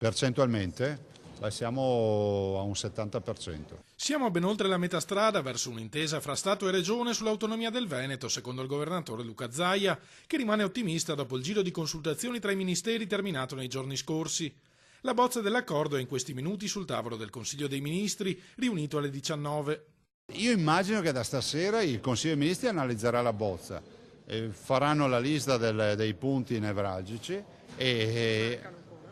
Percentualmente siamo a un 70%. Siamo ben oltre la metà strada verso un'intesa fra Stato e Regione sull'autonomia del Veneto, secondo il governatore Luca Zaia, che rimane ottimista dopo il giro di consultazioni tra i ministeri terminato nei giorni scorsi. La bozza dell'accordo è in questi minuti sul tavolo del Consiglio dei Ministri, riunito alle 19. Io immagino che da stasera il Consiglio dei Ministri analizzerà la bozza, faranno la lista dei punti nevralgici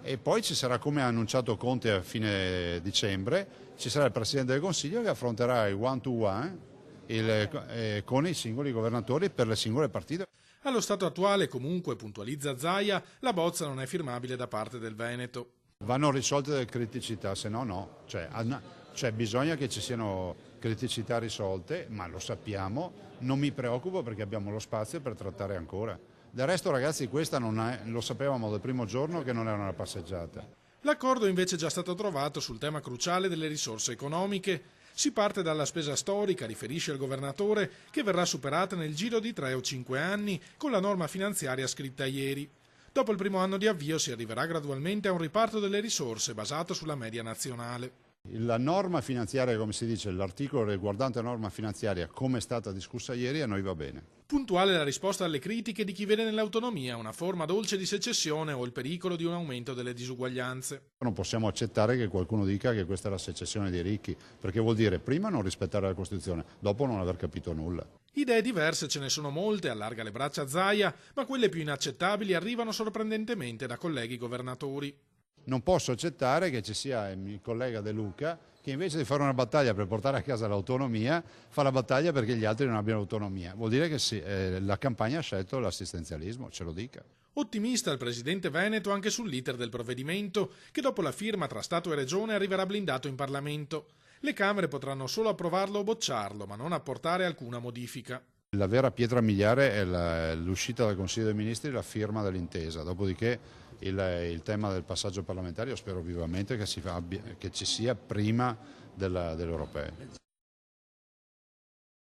e poi ci sarà, come ha annunciato Conte a fine dicembre, ci sarà il Presidente del Consiglio che affronterà il one to one con i singoli governatori per le singole partite. Allo stato attuale, comunque, puntualizza Zaia, la bozza non è firmabile da parte del Veneto. Vanno risolte delle criticità, se no no. Cioè bisogna che ci siano criticità risolte, ma lo sappiamo, non mi preoccupo perché abbiamo lo spazio per trattare ancora. Del resto, ragazzi, questa lo sapevamo dal primo giorno che non era una passeggiata. L'accordo è invece già stato trovato sul tema cruciale delle risorse economiche. Si parte dalla spesa storica, riferisce il governatore, che verrà superata nel giro di 3 o 5 anni con la norma finanziaria scritta ieri. Dopo il primo anno di avvio si arriverà gradualmente a un riparto delle risorse basato sulla media nazionale. La norma finanziaria, come si dice, l'articolo riguardante la norma finanziaria, come è stata discussa ieri, a noi va bene. Puntuale la risposta alle critiche di chi vede nell'autonomia una forma dolce di secessione o il pericolo di un aumento delle disuguaglianze. Non possiamo accettare che qualcuno dica che questa è la secessione dei ricchi, perché vuol dire prima non rispettare la Costituzione, dopo non aver capito nulla. Idee diverse ce ne sono molte, allarga le braccia Zaia, ma quelle più inaccettabili arrivano sorprendentemente da colleghi governatori. Non posso accettare che ci sia il collega De Luca che invece di fare una battaglia per portare a casa l'autonomia, fa la battaglia perché gli altri non abbiano autonomia. Vuol dire che sì, la campagna ha scelto l'assistenzialismo, ce lo dica. Ottimista il presidente Veneto anche sull'iter del provvedimento, che dopo la firma tra Stato e Regione arriverà blindato in Parlamento. Le Camere potranno solo approvarlo o bocciarlo, ma non apportare alcuna modifica. La vera pietra miliare è l'uscita dal Consiglio dei Ministri e la firma dell'intesa, dopodiché il tema del passaggio parlamentare io spero vivamente che ci sia prima delle europee.